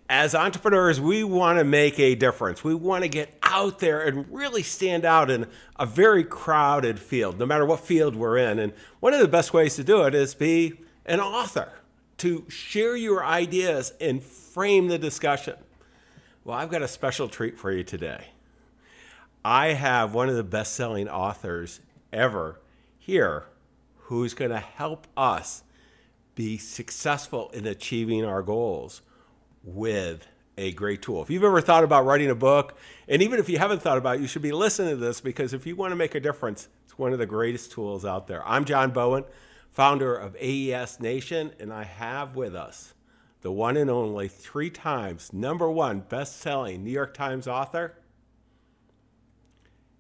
As entrepreneurs, we want to make a difference. We want to get out there and really stand out in a very crowded field, no matter what field we're in. And one of the best ways to do it is be an author, to share your ideas and frame the discussion. Well, I've got a special treat for you today. I have one of the best-selling authors ever here who's going to help us be successful in achieving our goals with a great tool. If you've ever thought about writing a book, and even if you haven't thought about it, you should be listening to this, because if you want to make a difference, it's one of the greatest tools out there. I'm John Bowen, founder of AES Nation, and I have with us the one and only 3 times #1 best-selling New York Times author,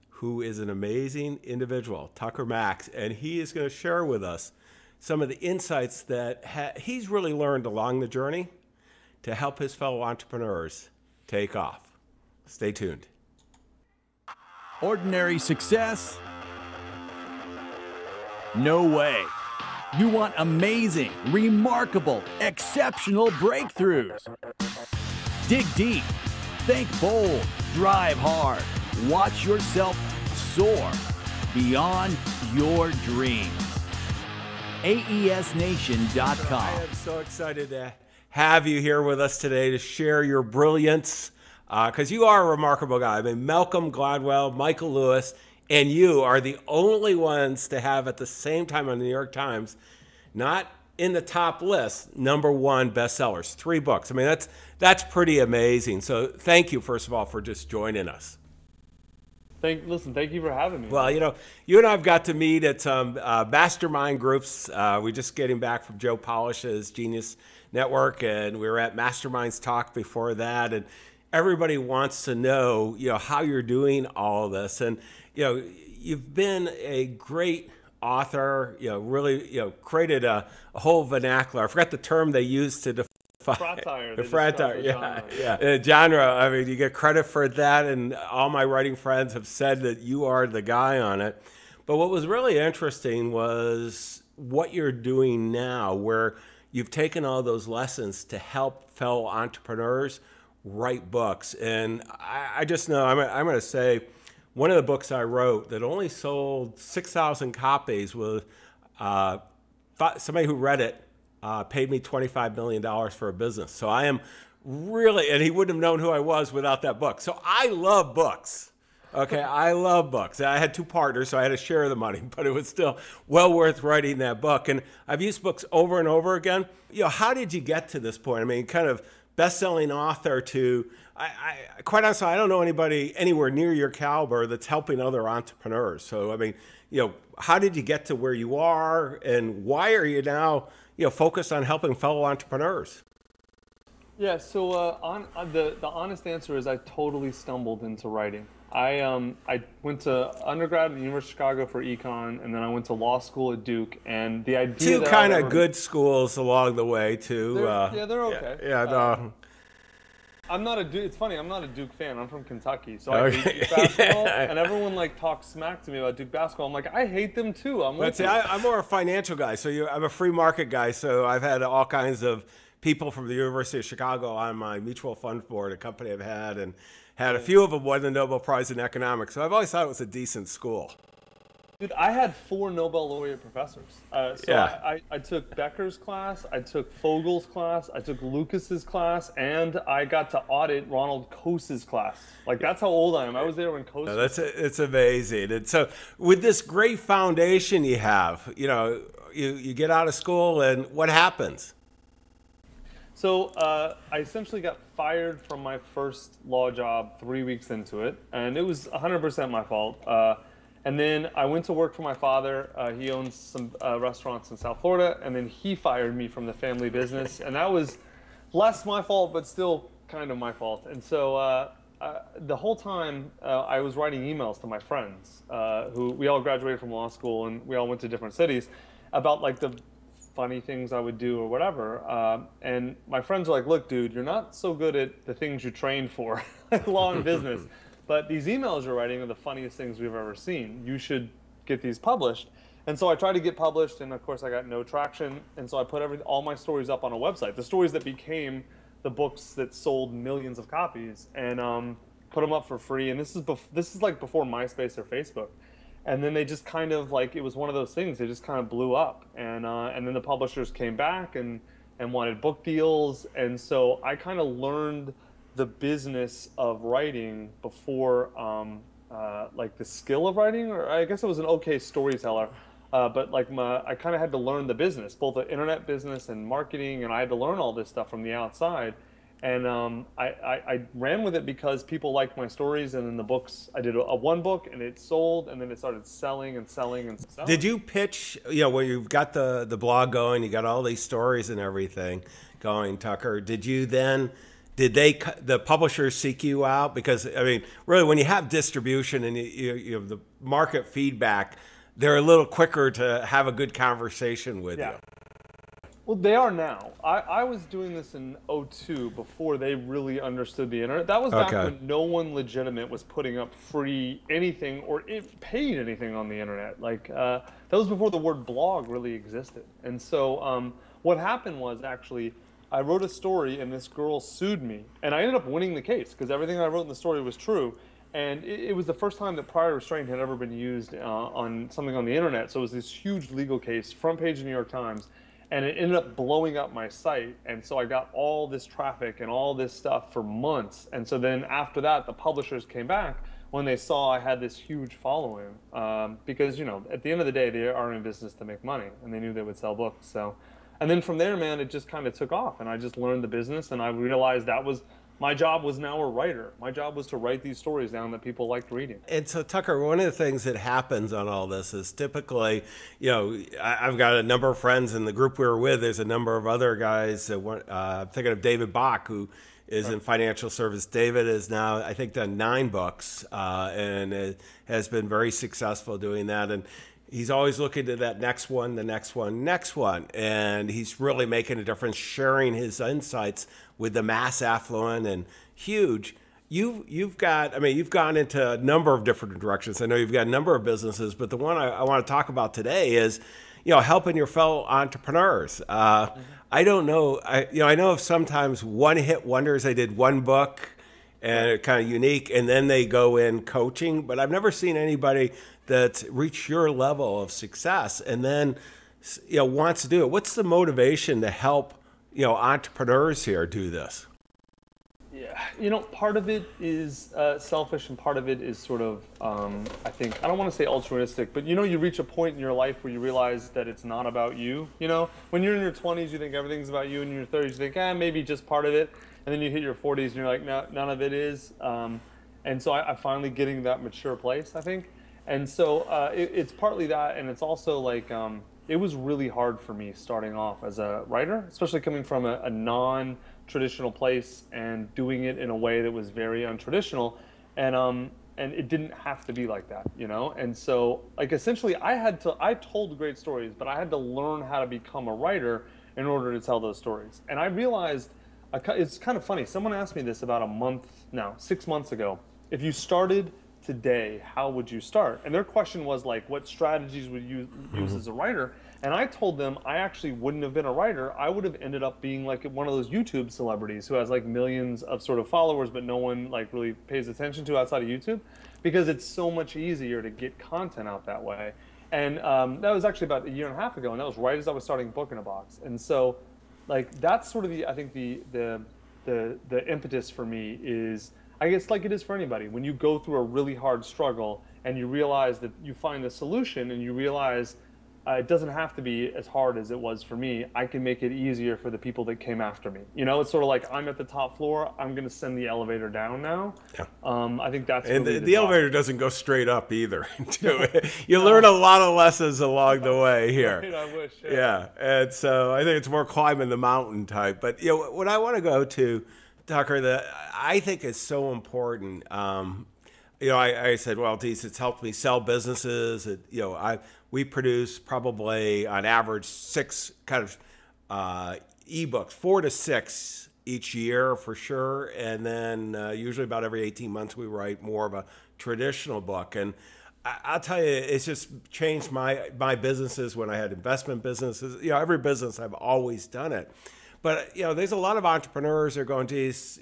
who is an amazing individual, Tucker Max, and he is going to share with us some of the insights that he's really learned along the journey to help his fellow entrepreneurs take off. Stay tuned. Ordinary success? No way. You want amazing, remarkable, exceptional breakthroughs. Dig deep, think bold, drive hard, watch yourself soar beyond your dreams. AESNation.com. I am so excited to have you here with us today to share your brilliance, because you are a remarkable guy. I mean, Malcolm Gladwell, Michael Lewis, and you are the only ones to have at the same time on the New York Times, not in the top list, #1 bestsellers, 3 books. I mean, that's pretty amazing. So thank you, first of all, for just joining us. Listen, thank you for having me. Well, you know, you and I have got to meet at some mastermind groups. We're just getting back from Joe Polish's Genius Network, and we were at Masterminds Talk before that. And everybody wants to know, you know, how you're doing all of this. And, you know, you've been a great author, you know, really, you know, created a whole vernacular. I forgot the term they used to define. Fratire. The fratire, yeah. Genre, I mean, you get credit for that, and all my writing friends have said that you are the guy on it. But what was really interesting was what you're doing now, where you've taken all those lessons to help fellow entrepreneurs write books. And I just know, I'm going to say, one of the books I wrote that only sold 6,000 copies was somebody who read it paid me $25 million for a business. So I am really, and he wouldn't have known who I was without that book. So I love books. Okay, I love books. I had 2 partners, so I had to share the money, but it was still well worth writing that book. And I've used books over and over again. You know, how did you get to this point? I mean, kind of best-selling author to, quite honestly, I don't know anybody anywhere near your caliber that's helping other entrepreneurs. So, I mean, you know, how did you get to where you are, and why are you now, you know, focused on helping fellow entrepreneurs? Yeah, so the honest answer is I totally stumbled into writing. I went to undergrad at the University of Chicago for econ, and then I went to law school at Duke. And the idea 2 kind of good schools along the way too. They're okay. Yeah, no. I'm not a Duke. It's funny. I'm not a Duke fan. I'm from Kentucky, so I hate Duke basketball. And everyone like talks smack to me about Duke basketball. I'm like, I hate them too. I'm more a financial guy. So I'm a free market guy. So I've had all kinds of people from the University of Chicago on my mutual fund board, a company I've had, and had a few of them won the Nobel Prize in economics. So I've always thought it was a decent school. Dude, I had 4 Nobel laureate professors. I took Becker's class, I took Fogel's class, I took Lucas's class, and I got to audit Ronald Coase's class. Like, that's how old I am. I was there when Coase. It's amazing. And so with this great foundation you have, you know, you get out of school, and what happens? So I essentially got fired from my first law job 3 weeks into it, and it was 100% my fault. And then I went to work for my father. He owns some restaurants in South Florida, and then he fired me from the family business. And that was less my fault, but still kind of my fault. And so the whole time I was writing emails to my friends, who we all graduated from law school, and we all went to different cities, about like the funny things I would do or whatever. And my friends were like, look, dude, you're not so good at the things you trained for, like law and business. But these emails you're writing are the funniest things we've ever seen. You should get these published. And so I tried to get published, and of course I got no traction. And so I put all my stories up on a website, the stories that became the books that sold millions of copies and put them up for free. And this is like before MySpace or Facebook. And then they just kind of like, it was one of those things. They just kind of blew up, and then the publishers came back and wanted book deals, and so I kind of learned the business of writing before, like the skill of writing, or I guess I was an okay storyteller, but like I kind of had to learn the business, both the internet business and marketing, and I had to learn all this stuff from the outside. And I ran with it because people liked my stories, and then the books, I did a one book and it sold, and then it started selling and selling and selling. Did you pitch, when you've got the blog going, you got all these stories and everything going, Tucker, did the publishers seek you out? Because, I mean, really, when you have distribution and you have the market feedback, they're a little quicker to have a good conversation with you. Well, they are now. I was doing this in 2002 before they really understood the internet. That was back when no one legitimate was putting up free anything or paid anything on the internet. Like that was before the word blog really existed. And so what happened was, actually, I wrote a story and this girl sued me, and I ended up winning the case because everything I wrote in the story was true. And it was the first time that prior restraint had ever been used on something on the internet. So it was this huge legal case, front page of the New York Times. And it ended up blowing up my site. And so I got all this traffic and all this stuff for months. And so then after that, the publishers came back when they saw I had this huge following. Because, at the end of the day, they are in business to make money. And they knew they would sell books. So, and then from there, man, it just kind of took off. And I just learned the business. And I realized my job was now a writer. My job was to write these stories down that people liked reading. And so, Tucker, one of the things that happens on all this is typically, I've got a number of friends in the group we were with. There's a number of other guys. I'm thinking of David Bach, who is in financial service. David is now, I think, done 9 books and has been very successful doing that. And he's always looking to that next one, the next one, next one. And he's really making a difference, sharing his insights with the mass affluent and huge. You've gone into a number of different directions. I know you've got a number of businesses, but the one I want to talk about today is, helping your fellow entrepreneurs. I don't know. I know of sometimes one-hit wonders. They did one book and it's kind of unique, and then they go in coaching. But I've never seen anybody that's reached your level of success and then wants to do it. What's the motivation to help entrepreneurs here do this? Yeah, part of it is selfish, and part of it is sort of, I think, I don't want to say altruistic, but you reach a point in your life where you realize that it's not about you. When you're in your 20s, you think everything's about you, and in your 30s, you think, maybe just part of it, and then you hit your 40s, and you're like, no, none of it is. And so I finally getting that mature place, I think. And so it's partly that, and it's also like, it was really hard for me starting off as a writer, especially coming from a non-traditional place and doing it in a way that was very untraditional, and it didn't have to be like that, And so, like, essentially, I told great stories, but I had to learn how to become a writer in order to tell those stories. And I realized, it's kind of funny. Someone asked me this about 6 months ago. If you started today, how would you start? And their question was like, what strategies would you use as a writer? And I told them I actually wouldn't have been a writer. I would have ended up being like one of those YouTube celebrities who has like millions of sort of followers, but no one like really pays attention to outside of YouTube, because it's so much easier to get content out that way. And that was actually about 1.5 years ago, and that was right as I was starting Book in a Box. And so, like, that's sort of the impetus for me is, I guess, like it is for anybody, when you go through a really hard struggle and you realize that you find the solution, and you realize it doesn't have to be as hard as it was for me. I can make it easier for the people that came after me. It's sort of like, I'm at the top floor, I'm going to send the elevator down now. Yeah. I think that's really the elevator doesn't go straight up either. You learn a lot of lessons along the way here. Right, I wish. Yeah, and so I think it's more climbing the mountain type. But what I want to go to, Tucker, that I think is so important. I said, well, geez, it's helped me sell businesses. We produce probably on average 6 kind of ebooks, 4 to 6 each year for sure. And then usually about every 18 months we write more of a traditional book. And I'll tell you, it's just changed my businesses when I had investment businesses. Every business I've always done it. But, there's a lot of entrepreneurs that are going, geez,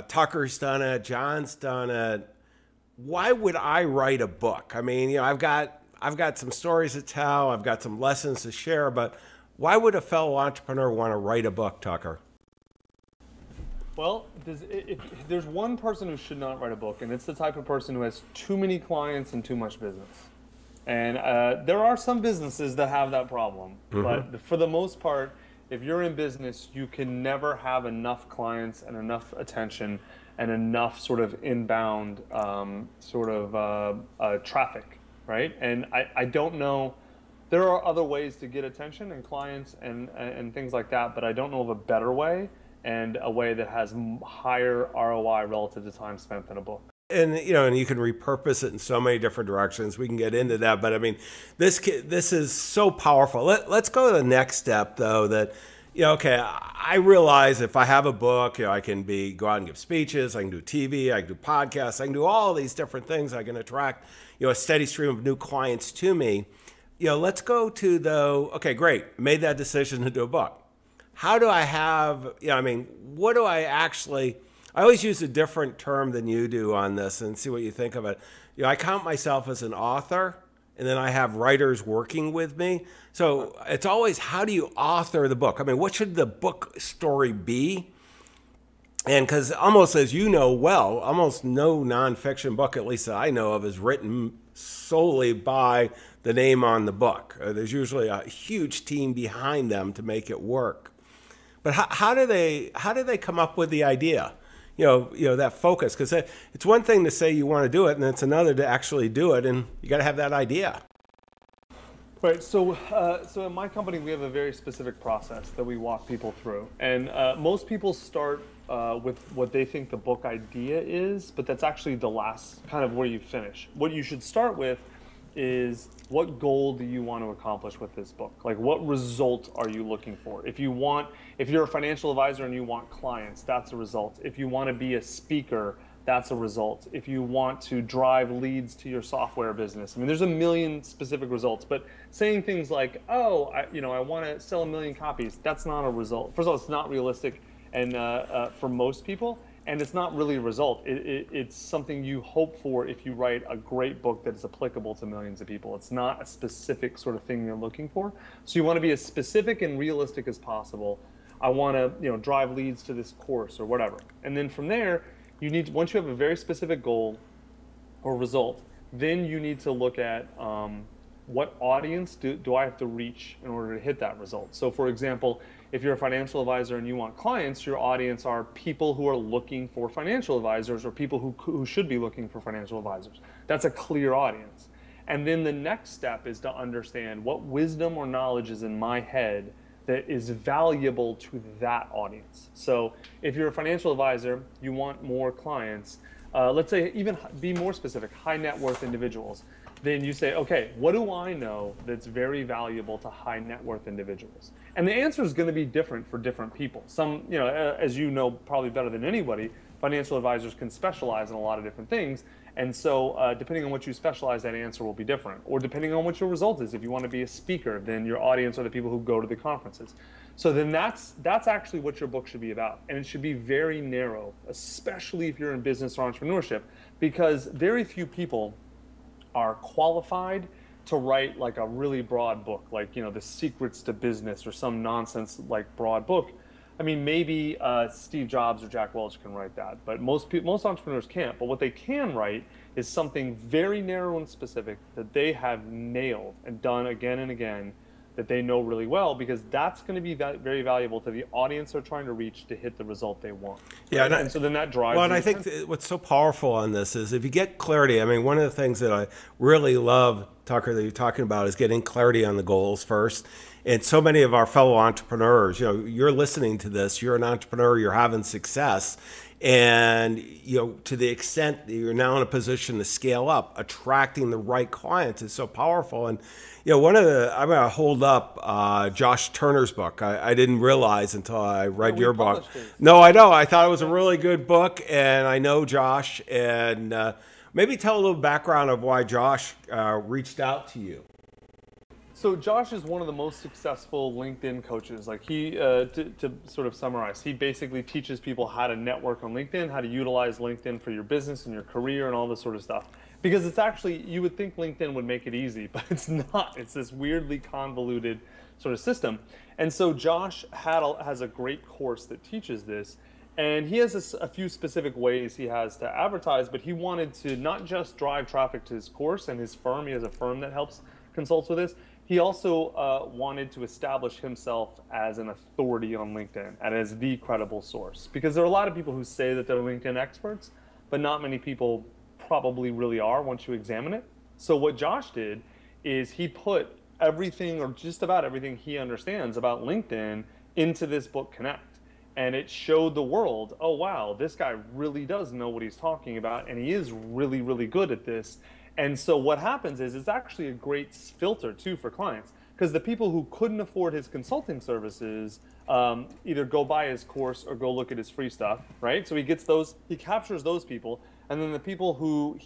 Tucker's done it, John's done it. Why would I write a book? I mean, I've got some stories to tell, I've got some lessons to share, but why would a fellow entrepreneur want to write a book, Tucker? Well, if there's one person who should not write a book, and it's the type of person who has too many clients and too much business. And there are some businesses that have that problem, but for the most part, if you're in business, you can never have enough clients and enough attention and enough sort of inbound traffic, right? And I don't know, there are other ways to get attention and clients and things like that, but I don't know of a better way and a way that has higher ROI relative to time spent than a book. And and you can repurpose it in so many different directions. We can get into that, but I mean, this is so powerful. Let's go to the next step, though. That okay, I realize if I have a book, I can go out and give speeches, I can do TV, I can do podcasts, I can do all these different things. I can attract a steady stream of new clients to me. Let's go to okay, great, made that decision to do a book. How do I have? What do I actually? I always use a different term than you do on this and see what you think of it. I count myself as an author, and then I have writers working with me. So it's always, how do you author the book? What should the book story be? And because almost, as you know well, almost no nonfiction book, at least that I know of, is written solely by the name on the book. There's usually a huge team behind them to make it work. But how do they come up with the idea? That focus, because it's one thing to say you want to do it, and it's another to actually do it, and you got to have that idea. Right. So in my company, we have a very specific process that we walk people through, and most people start with what they think the book idea is, but that's actually the last kind of where you finish. What you should start with is, what goal do you want to accomplish with this book? Like, what result are you looking for? If you're a financial advisor and you want clients, that's a result. If you want to be a speaker, that's a result. If you want to drive leads to your software business, there's a million specific results, but saying things like, oh, I want to sell 1 million copies, that's not a result. First of all, it's not realistic and for most people. And it's not really a result. It's something you hope for if you write a great book that is applicable to millions of people. It's not a specific sort of thing you're looking for. So you want to be as specific and realistic as possible. I want to, drive leads to this course or whatever. And then from there, once you have a very specific goal or result, then you need to look at what audience do I have to reach in order to hit that result. So for example, if you're a financial advisor and you want clients, your audience are people who are looking for financial advisors or people who should be looking for financial advisors. That's a clear audience. And then the next step is to understand what wisdom or knowledge is in my head that is valuable to that audience. So if you're a financial advisor, you want more clients, let's say even be more specific, high net worth individuals. Then you say, okay, what do I know that's very valuable to high net worth individuals? And the answer is going to be different for different people. Some, as you know probably better than anybody, financial advisors can specialize in a lot of different things. And so depending on what you specialize, that answer will be different. Or depending on what your result is, if you want to be a speaker, then your audience are the people who go to the conferences. So then that's actually what your book should be about. And it should be very narrow, especially if you're in business or entrepreneurship, because very few people are qualified to write like a really broad book, like, The Secrets to Business or some nonsense like broad book. Maybe Steve Jobs or Jack Welch can write that, but most entrepreneurs can't. But what they can write is something very narrow and specific that they have nailed and done again and again, that they know really well, because that's going to be very valuable to the audience they're trying to reach to hit the result they want. Yeah, right? And so then that drives. Well, and I think what's so powerful on this is if you get clarity. One of the things that I really love, Tucker, that you're talking about is getting clarity on the goals first. And so many of our fellow entrepreneurs, you're listening to this, you're an entrepreneur, you're having success. And, to the extent that you're now in a position to scale up, attracting the right clients is so powerful. And, I'm going to hold up Josh Turner's book. I didn't realize until I read your book. No, I know. I thought it was a really good book, and I know Josh. And maybe tell a little background of why Josh reached out to you. So Josh is one of the most successful LinkedIn coaches. Like to sort of summarize, he basically teaches people how to network on LinkedIn, how to utilize LinkedIn for your business and your career and all this sort of stuff. Because it's actually, you would think LinkedIn would make it easy, but it's not. It's this weirdly convoluted sort of system. And so Josh has a great course that teaches this. And he has a few specific ways he has to advertise, but he wanted to not just drive traffic to his course and his firm. He has a firm that helps consults with this. He also wanted to establish himself as an authority on LinkedIn and as the credible source. Because there are a lot of people who say that they're LinkedIn experts, but not many people probably really are once you examine it. So what Josh did is he put everything, or just about everything he understands about LinkedIn, into this book, Connect. And it showed the world, oh wow, this guy really does know what he's talking about, and he is really, really good at this. And so what happens is it's actually a great filter too for clients, because the people who couldn't afford his consulting services either go buy his course or go look at his free stuff, right? So he gets those, he captures those people, and then the people who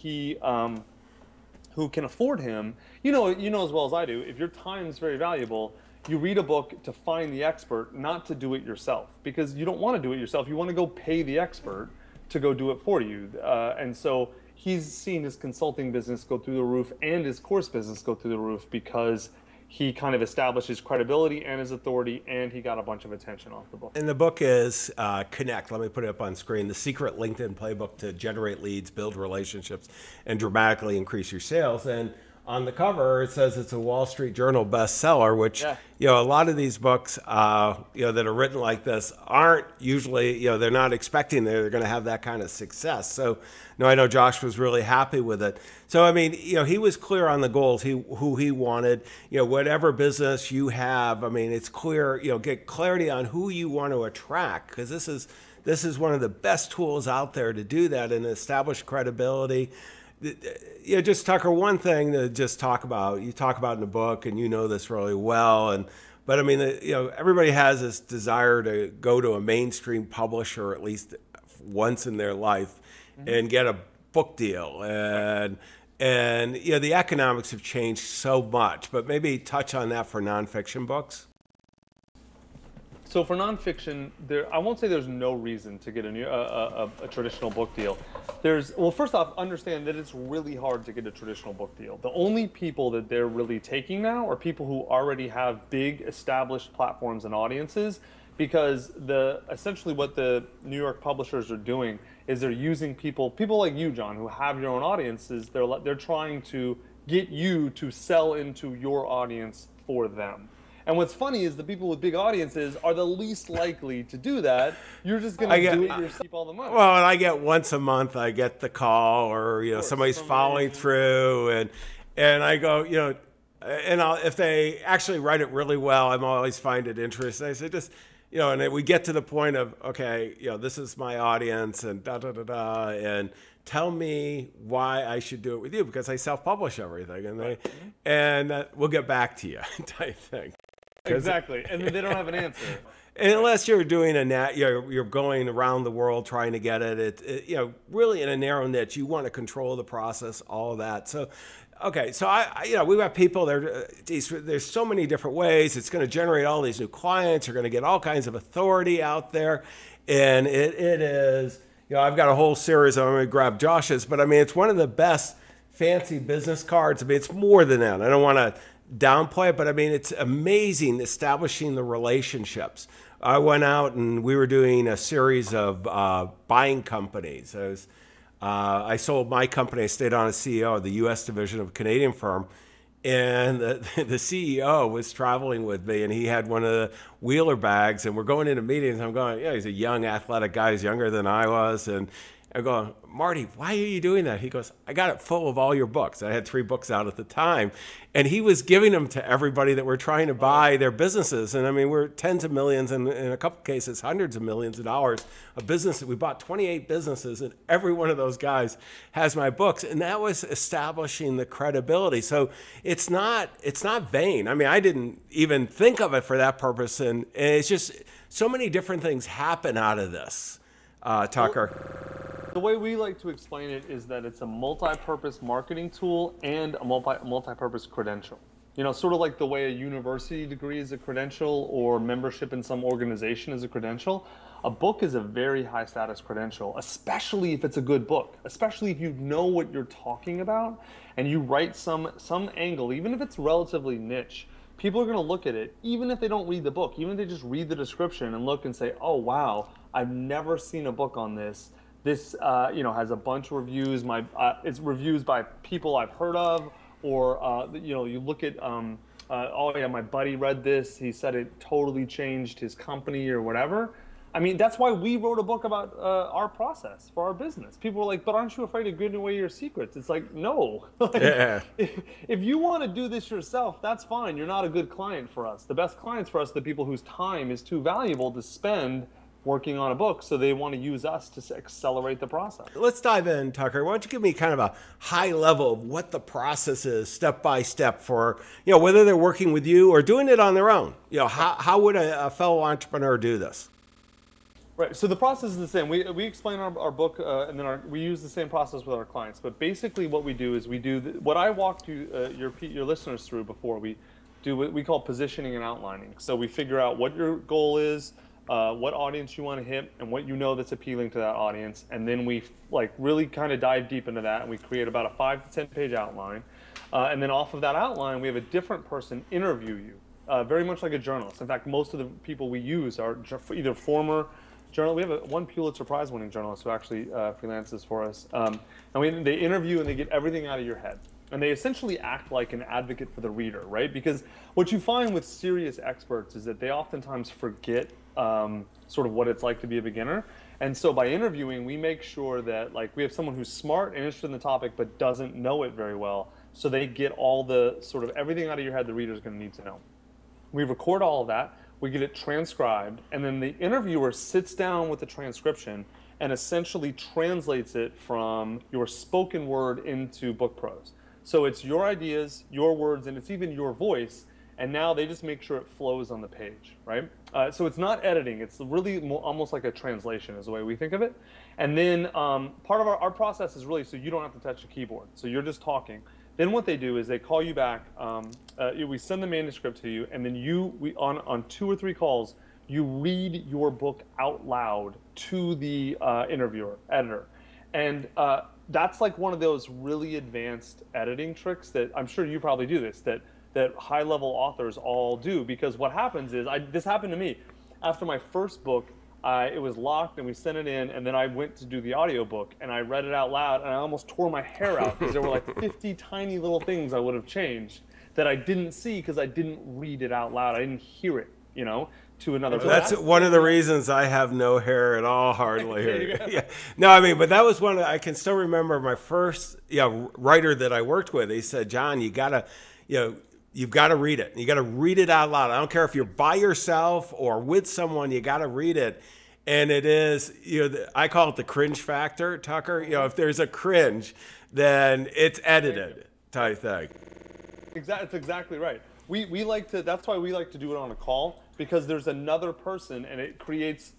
who can afford him, you know as well as I do, if your time is very valuable, you read a book to find the expert, not to do it yourself, because you don't want to do it yourself. You want to go pay the expert to go do it for you. And so he's seen his consulting business go through the roof and his course business go through the roof because he kind of established his credibility and his authority, and he got a bunch of attention off the book. And the book is Connect. Let me put it up on screen. The Secret LinkedIn Playbook to Generate Leads, Build Relationships, and Dramatically Increase Your Sales. And on the cover, it says it's a Wall Street Journal bestseller, which, a lot of these books, that are written like this aren't usually, they're not expecting they're going to have that kind of success. So, I know Josh was really happy with it. So, I mean, he was clear on the goals, who he wanted, whatever business you have. I mean, it's clear, get clarity on who you want to attract, because this is one of the best tools out there to do that and establish credibility. Just Tucker, one thing to just talk about, you talk about in the book, and you know this really well, but I mean, everybody has this desire to go to a mainstream publisher at least once in their life and get a book deal, and the economics have changed so much, but maybe touch on that for nonfiction books. So for nonfiction, I won't say there's no reason to get a traditional book deal. Well, first off, understand that it's really hard to get a traditional book deal. The only people that they're really taking now are people who already have big established platforms and audiences, because essentially what the New York publishers are doing is they're using people like you, John, who have your own audiences. They're trying to get you to sell into your audience for them. And what's funny is the people with big audiences are the least likely to do that. You're just going to do it yourself, keep all the money. Well, and I get once a month, I get the call, or somebody's following through, and I go, and if they actually write it really well, I'm always find it interesting. I say just, and we get to the point of, okay, this is my audience, and and tell me why I should do it with you, because I self-publish everything, and we'll get back to you type thing. Exactly, and then they don't have an answer. And unless you're doing you're going around the world trying to get it, really in a narrow niche, you want to control the process, all of that. So, okay, so we've got people there. There's so many different ways. It's going to generate all these new clients. You're going to get all kinds of authority out there, and it is. I've got a whole series. I'm going to grab Josh's, but I mean, it's one of the best fancy business cards. I mean, it's more than that. I don't want to downplay it, but I mean, it's amazing establishing the relationships. I went out and we were doing a series of buying companies. I sold my company. I stayed on as CEO of the U.S. division of a Canadian firm, and the CEO was traveling with me, and he had one of the Wheeler bags, and we're going into meetings. I'm going, he's a young athletic guy. He's younger than I was, and I go, Marty, why are you doing that? He goes, I got it full of all your books. I had 3 books out at the time. And he was giving them to everybody that were trying to buy their businesses. And I mean, we're tens of millions, and in a couple cases, hundreds of millions of dollars of business. We bought 28 businesses, and every one of those guys has my books. And that was establishing the credibility. So it's not vain. I mean, I didn't even think of it for that purpose. And it's just so many different things happen out of this, Tucker. The way we like to explain it is that it's a multi-purpose marketing tool and a multi-purpose credential. You know, sort of like the way a university degree is a credential or membership in some organization is a credential. A book is a very high status credential, especially if it's a good book, especially if you know what you're talking about and you write some angle, even if it's relatively niche. People are going to look at it, even if they don't read the book, even if they just read the description and look and say, oh, wow, I've never seen a book on this. This, has a bunch of reviews. It's reviews by people I've heard of, or, you look at, oh, yeah, my buddy read this. He said it totally changed his company or whatever. I mean, that's why we wrote a book about our process for our business. People were like, but aren't you afraid of giving away your secrets? It's like, no. If you want to do this yourself, that's fine. You're not a good client for us. The best clients for us are the people whose time is too valuable to spend working on a book, so they want to use us to accelerate the process. Let's dive in, Tucker. Why don't you give me kind of a high level of what the process is step by step for, whether they're working with you or doing it on their own. How would a fellow entrepreneur do this? Right. So the process is the same. We explain our book, and then we use the same process with our clients. But basically, what we do is we do what I walked your listeners through before. We do what we call positioning and outlining. So we figure out what your goal is, what audience you want to hit, and what you know that's appealing to that audience, and then we really kind of dive deep into that, and we create about a 5 to 10 page outline, and then off of that outline, we have a different person interview you, very much like a journalist. In fact, most of the people we use are either former journal. We have one Pulitzer Prize winning journalist who actually freelances for us. And they interview and they get everything out of your head. And they essentially act like an advocate for the reader, right? Because what you find with serious experts is that they oftentimes forget sort of what it's like to be a beginner. And so by interviewing, we make sure that we have someone who's smart and interested in the topic but doesn't know it very well. So they get all the sort of everything out of your head the reader's going to need to know. We record all of that. We get it transcribed, and then the interviewer sits down with the transcription and essentially translates it from your spoken word into book prose. So it's your ideas, your words, and it's even your voice, and now they just make sure it flows on the page, right? So it's not editing. It's really almost like a translation is the way we think of it. And then part of our process is really so you don't have to touch the keyboard. So you're just talking. Then what they do is they call you back. We send the manuscript to you, and then on 2 or 3 calls, you read your book out loud to the editor. And that's like one of those really advanced editing tricks that I'm sure you probably do this, that high-level authors all do. Because what happens is, this happened to me. After my first book, it was locked and we sent it in, and then I went to do the audiobook and I read it out loud and I almost tore my hair out because there were 50 tiny little things I would have changed that I didn't see because I didn't read it out loud. I didn't hear it, to another person. That's one of the reasons I have no hair at all, hardly. Yeah. No, but that was I can still remember my first writer that I worked with. He said, John, you've got to read it. You got to read it out loud. I don't care if you're by yourself or with someone, you got to read it. And it is, I call it the cringe factor, Tucker. If there's a cringe, then it's edited type thing. That's exactly right. We like to, that's why we like to do it on a call, because there's another person and it creates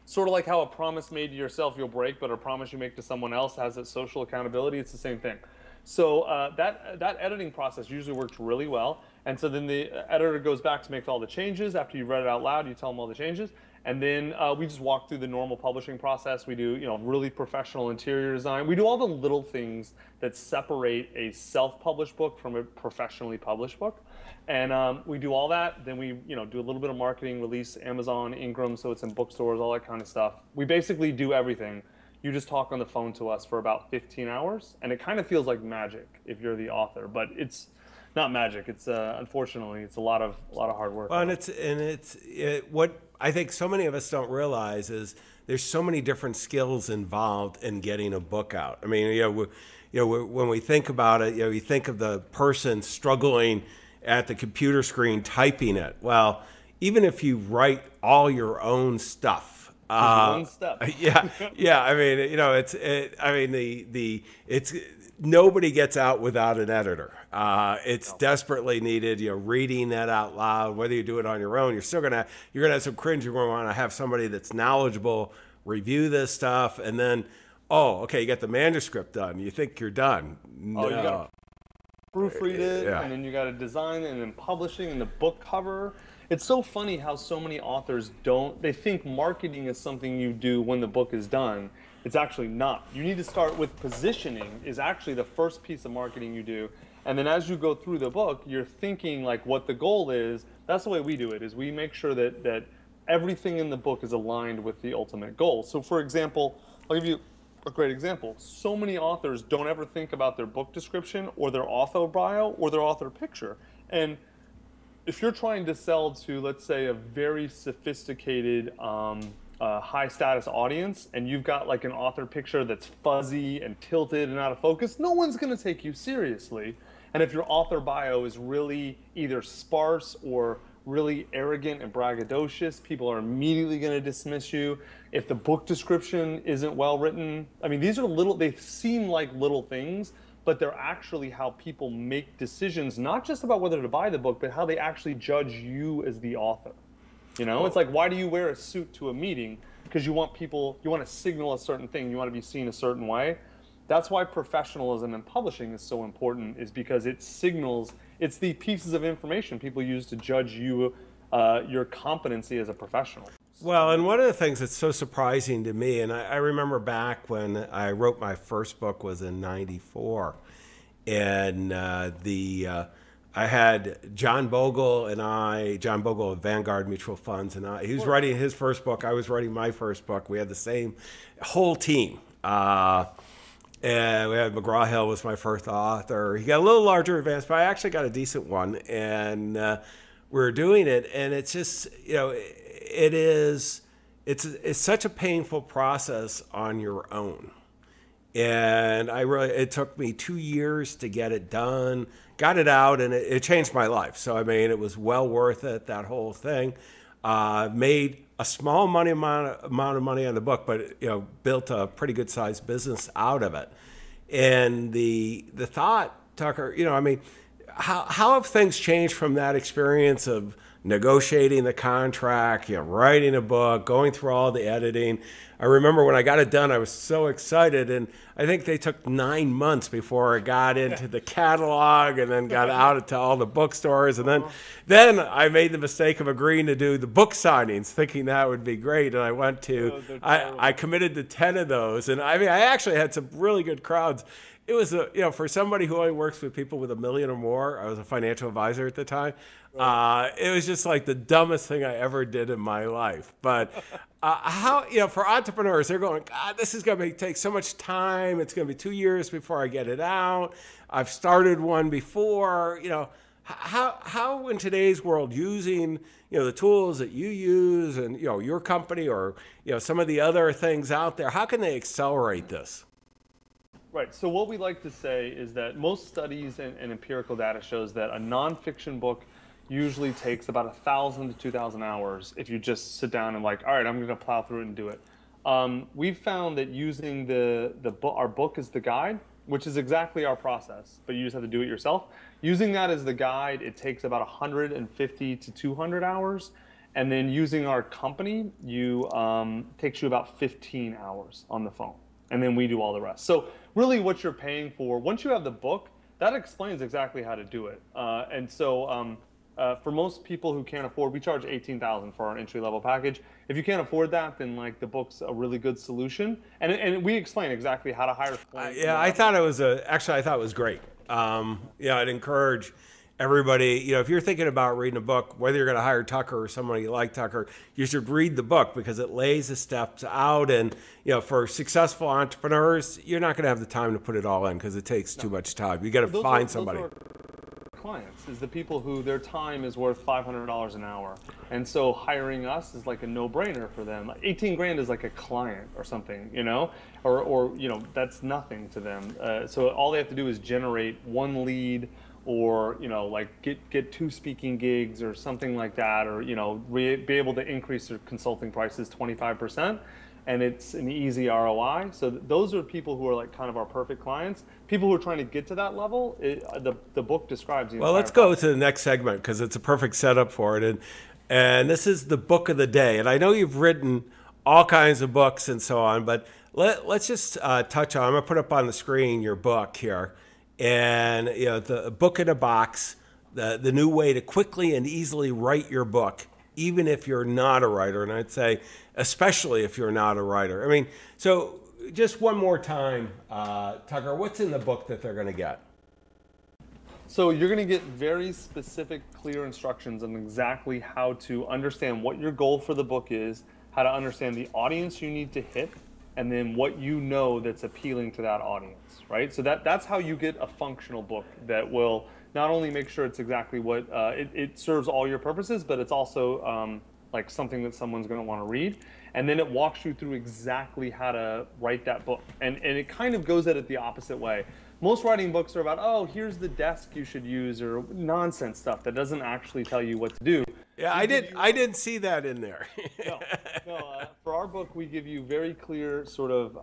sort of like how a promise made to yourself you'll break, but a promise you make to someone else has that social accountability. It's the same thing. So that editing process usually works really well. And so then the editor goes back to make all the changes. After you've read it out loud, you tell them all the changes. And then we just walk through the normal publishing process. We do, really professional interior design. We do all the little things that separate a self-published book from a professionally published book. And we do all that. Then we, do a little bit of marketing, release Amazon, Ingram, so it's in bookstores, all that kind of stuff. We basically do everything. You just talk on the phone to us for about 15 hours, and it kind of feels like magic if you're the author, but it's not magic. It's unfortunately, it's a lot of hard work. Well, what I think so many of us don't realize is there's so many different skills involved in getting a book out. I mean, when we think about it, you think of the person struggling at the computer screen typing it. Well, even if you write all your own stuff. One step. Yeah. I mean, it's nobody gets out without an editor. It's desperately needed. Reading that out loud, whether you do it on your own, you're gonna have some cringe. You're gonna want to have somebody that's knowledgeable review this stuff, and then, you got the manuscript done. You think you're done. No. proofread it, Yeah. and then you got to design it, and then publishing, and the book cover. It's so funny how so many authors they think marketing is something you do when the book is done. It's actually not. You need to start with positioning is actually the first piece of marketing you do. And then as you go through the book, you're thinking like what the goal is. That's the way we do it, is we make sure that everything in the book is aligned with the ultimate goal. So for example, I'll give you a great example. So many authors don't ever think about their book description or their author bio or their author picture. And if you're trying to sell to, let's say, a very sophisticated, high status audience, and you've got like an author picture that's fuzzy and tilted and out of focus, no one's going to take you seriously. And if your author bio is really either sparse or really arrogant and braggadocious, people are immediately going to dismiss you. If the book description isn't well written, I mean, these are they seem like little things, but they're actually how people make decisions, not just about whether to buy the book, but how they actually judge you as the author. You know, it's like, why do you wear a suit to a meeting? Because you want to signal a certain thing, you want to be seen a certain way. That's why professionalism in publishing is so important, is because it signals, it's the pieces of information people use to judge you, your competency as a professional. Well, and one of the things that's so surprising to me, and I remember back when I wrote my first book was in '94, and I had John Bogle of Vanguard Mutual Funds, and he was writing his first book. I was writing my first book. We had the same whole team. And we had McGraw-Hill was my first author. He got a little larger advance, but I actually got a decent one. And we were doing it, and it's just, you know, it's such a painful process on your own. And it took me 2 years to get it done, got it out, and it changed my life. So, I mean, it was well worth it, that whole thing. Made a small amount of money on the book, but, you know, built a pretty good sized business out of it. And the thought, Tucker, you know, I mean, how have things changed from that experience of negotiating the contract, you know, writing a book, going through all the editing? I remember when I got it done, I was so excited, and I think they took 9 months before it got into the catalog and then got out to all the bookstores. And then I made the mistake of agreeing to do the book signings, thinking that would be great. And I went to, I committed to 10 of those. And I mean, I actually had some really good crowds. It was, you know, for somebody who only works with people with $1 million or more, I was a financial advisor at the time. It was just like the dumbest thing I ever did in my life. But how, you know, for entrepreneurs, they're going, God, this is going to take so much time. It's going to be 2 years before I get it out. I've started one before. You know, how in today's world, using, you know, the tools that you use and, you know, your company or, you know, some of the other things out there, how can they accelerate this? Right. So what we like to say is that most studies and empirical data shows that a nonfiction book usually takes about 1,000 to 2,000 hours if you just sit down and like, all right, I'm going to plow through it and do it. We've found that using our book as the guide, which is exactly our process, but you just have to do it yourself. Using that as the guide, it takes about 150 to 200 hours. And then using our company, takes you about 15 hours on the phone. And then we do all the rest. So really what you're paying for, once you have the book, that explains exactly how to do it. And so for most people who can't afford, we charge $18,000 for our entry-level package. If you can't afford that, then like the book's a really good solution. And we explain exactly how to hire. I thought it was I thought it was great. Yeah, I'd encourage everybody, you know, if you're thinking about reading a book, whether you're going to hire Tucker or somebody like Tucker, you should read the book because it lays the steps out. And, you know, for successful entrepreneurs, you're not going to have the time to put it all in because it takes too much time. You got to find somebody. Clients is the people who their time is worth $500 an hour, and so hiring us is like a no-brainer for them. 18 grand is like a client or something, you know, or you know, that's nothing to them. So all they have to do is generate one lead, or, you know, like get 2 speaking gigs or something like that, or, you know, be able to increase their consulting prices 25%. And it's an easy ROI. So those are people who are like kind of our perfect clients. People who are trying to get to that level, the book describes the Well, let's go to the next segment because it's a perfect setup for it. And this is the book of the day. And I know you've written all kinds of books and so on, but let's just touch on, I'm going to put up on the screen your book here. and the book in a box, the new way to quickly and easily write your book, even if you're not a writer. And I'd say, especially if you're not a writer. I mean, so just one more time, Tucker, what's in the book that they're going to get? So you're going to get very specific, clear instructions on exactly how to understand what your goal for the book is, how to understand the audience you need to hit, and then what you know that's appealing to that audience, right? So that's how you get a functional book that will not only make sure it's exactly what it serves all your purposes, but it's also like something that someone's going to want to read. And then it walks you through exactly how to write that book. And it kind of goes at it the opposite way. Most writing books are about, oh, here's the desk you should use, or nonsense stuff that doesn't actually tell you what to do. Yeah, I didn't see that in there. No. For our book, we give you very clear sort of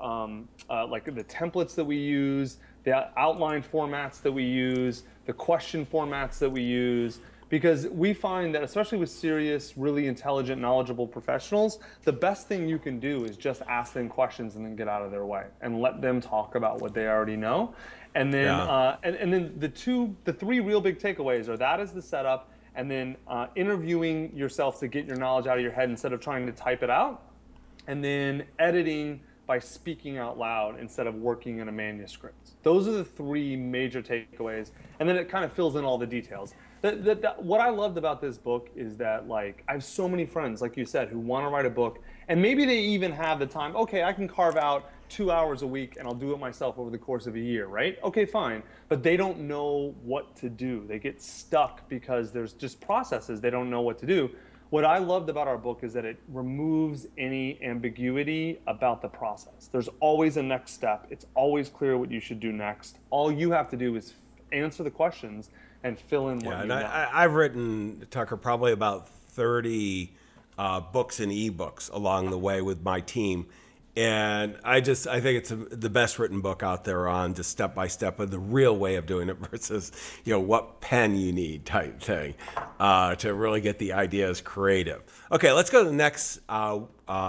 like the templates that we use, the outline formats that we use, the question formats that we use, because we find that, especially with serious, really intelligent, knowledgeable professionals, the best thing you can do is just ask them questions and then get out of their way and let them talk about what they already know. And then, and then the three real big takeaways are that is the setup, and then interviewing yourself to get your knowledge out of your head instead of trying to type it out, and then editing by speaking out loud instead of working in a manuscript. Those are the three major takeaways, and then it kind of fills in all the details. What I loved about this book is that, like, I have so many friends, like you said, who want to write a book, and maybe they even have the time. Okay, I can carve out 2 hours a week and I'll do it myself over the course of a year, right? Okay, fine. But they don't know what to do. They get stuck because there's just processes. They don't know what to do. What I loved about our book is that it removes any ambiguity about the process. There's always a next step. It's always clear what you should do next. All you have to do is answer the questions and fill in what you know. I've written, Tucker, probably about 30 books and ebooks along the way with my team. And I think it's the best written book out there on just step by step of the real way of doing it versus, what pen you need type thing to really get the ideas creative. Okay, let's go to the next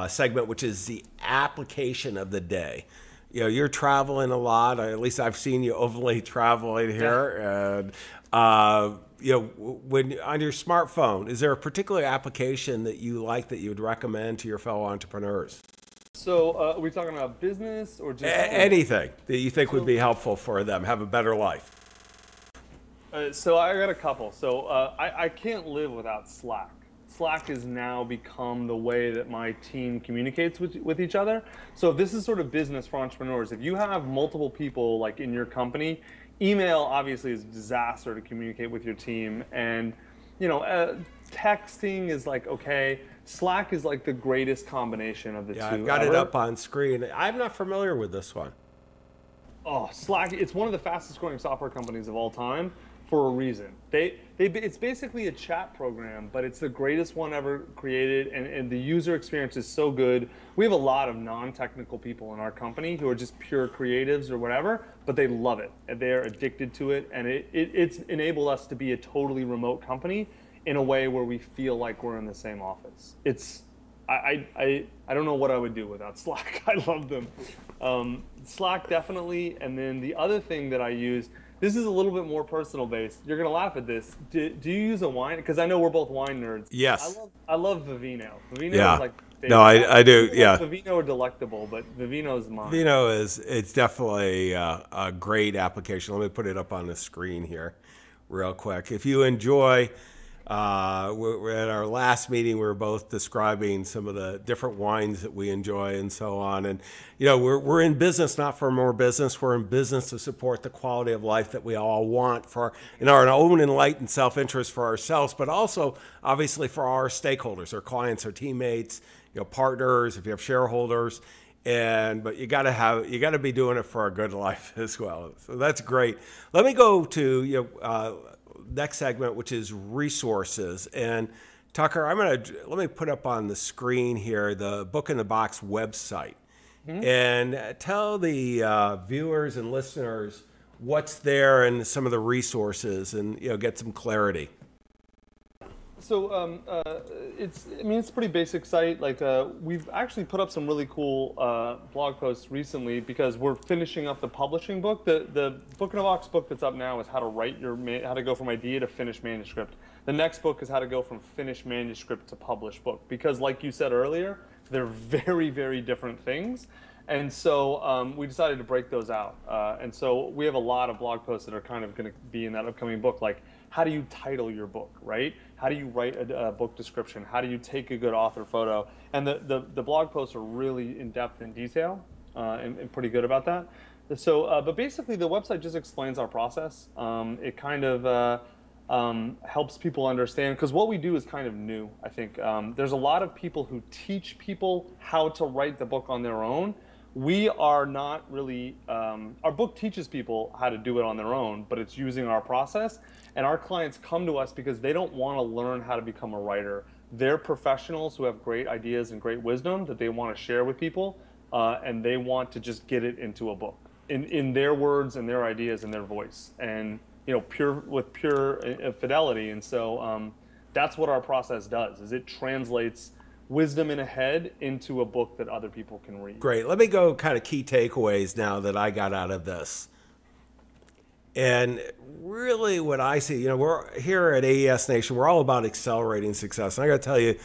segment, which is the application of the day. You're traveling a lot. At least I've seen you overly traveling here. And, when on your smartphone, is there a particular application that you like that you would recommend to your fellow entrepreneurs? So are we talking about business or just anything that you think would be helpful for them, have a better life? So I got a couple. So I can't live without Slack. Slack has now become the way that my team communicates with each other. So if this is sort of business for entrepreneurs, if you have multiple people like in your company, email obviously is a disaster to communicate with your team. And texting is like, okay. Slack is like the greatest combination of the two. I've got it up on screen. I'm not familiar with this one. Oh, Slack, it's one of the fastest growing software companies of all time for a reason. It's basically a chat program, but it's the greatest one ever created, and the user experience is so good. We have a lot of non-technical people in our company who are just pure creatives or whatever, but they love it, and they're addicted to it, and it's enabled us to be a totally remote company in a way where we feel like we're in the same office. I don't know what I would do without Slack. I love them. Slack definitely, and then the other thing that I use, this is a little bit more personal based. You're gonna laugh at this. Do you use a wine? Because I know we're both wine nerds. Yes. I love Vivino. Vivino is like favorite. No, I do. Yeah. Vivino are delectable, but Vivino is mine. Vivino it's definitely a great application. Let me put it up on the screen here, real quick. If you enjoy. We're at our last meeting, we were both describing some of the different wines that we enjoy and so on. And, we're in business not for more business. We're in business to support the quality of life that we all want for in our own enlightened self-interest for ourselves, but also obviously for our stakeholders, our clients, our teammates, partners, if you have shareholders. But you got to be doing it for a good life as well. So that's great. Let me go to, next segment, which is resources. And Tucker, let me put up on the screen here the Book in the Box website, and tell the viewers and listeners what's there and some of the resources, and get some clarity. It's a pretty basic site. Like we've actually put up some really cool blog posts recently because we're finishing up the publishing book. The Book in a Box book that's up now is how to go from idea to finished manuscript. The next book is how to go from finished manuscript to published book, because like you said earlier, they're very, very different things. And so we decided to break those out. And so we have a lot of blog posts that are kind of going to be in that upcoming book, like how do you title your book, right? How do you write a book description? How do you take a good author photo? And the blog posts are really in-depth in detail and pretty good about that. So, but basically the website just explains our process. It kind of helps people understand, because what we do is kind of new, I think. There's a lot of people who teach people how to write the book on their own. We are not really, our book teaches people how to do it on their own, but it's using our process. And our clients come to us because they don't want to learn how to become a writer. They're professionals who have great ideas and great wisdom that they want to share with people, and they want to just get it into a book in their words and their ideas and their voice, and with pure fidelity. And so that's what our process does, is it translates wisdom in a head into a book that other people can read. Great. Let me go kind of key takeaways now that I got out of this. And really what I see, we're here at AES Nation, we're all about accelerating success. And I got to tell you,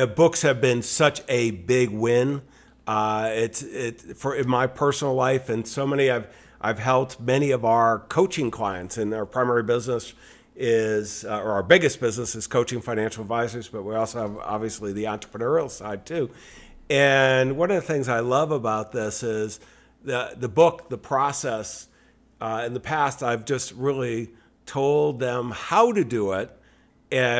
books have been such a big win. In my personal life, and so many I've helped many of our coaching clients, and our primary business is, or our biggest business is coaching financial advisors, but we also have obviously the entrepreneurial side too. And one of the things I love about this is the book, the process. In the past, I've just really told them how to do it,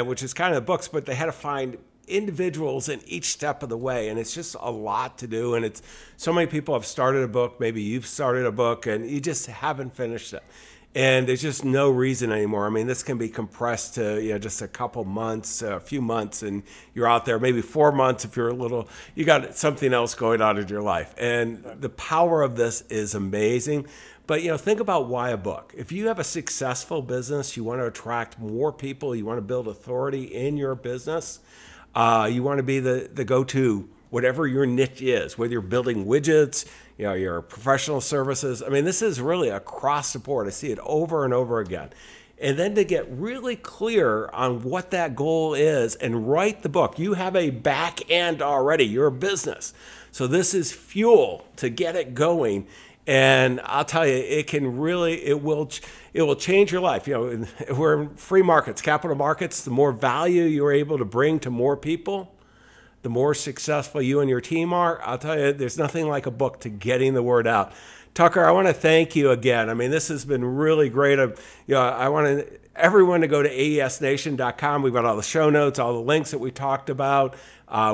which is kind of the books, but they had to find individuals in each step of the way, and it's just a lot to do. And it's so many people have started a book, maybe you've started a book, and you just haven't finished it. And there's just no reason anymore. I mean, this can be compressed to just a couple months, a few months, and you're out there. Maybe 4 months if you're you got something else going on in your life. And the power of this is amazing. But think about why a book. If you have a successful business, you want to attract more people, you want to build authority in your business, you want to be the go-to, whatever your niche is, whether you're building widgets, your professional services. I mean, this is really across the board. I see it over and over again. And then to get really clear on what that goal is and write the book. You have a back end already. You're a business. So this is fuel to get it going. And I'll tell you, it will change your life. We're in free markets, capital markets. The more value you're able to bring to more people, the more successful you and your team are. I'll tell you, there's nothing like a book to getting the word out. Tucker, I want to thank you again. I mean, this has been really great. I want everyone to go to aesnation.com. We've got all the show notes, all the links that we talked about.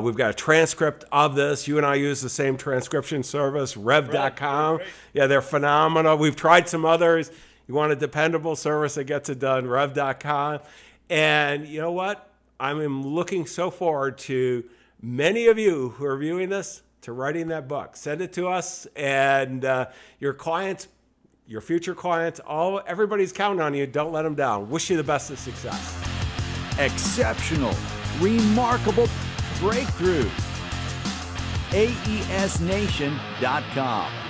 We've got a transcript of this. You and I use the same transcription service, rev.com. Yeah, they're phenomenal. We've tried some others. You want a dependable service that gets it done, rev.com. And you know what? I'm looking so forward to many of you who are viewing this to writing that book. Send it to us, and your clients, your future clients, everybody's counting on you. Don't let them down. Wish you the best of success. Exceptional, remarkable breakthroughs. AESNation.com.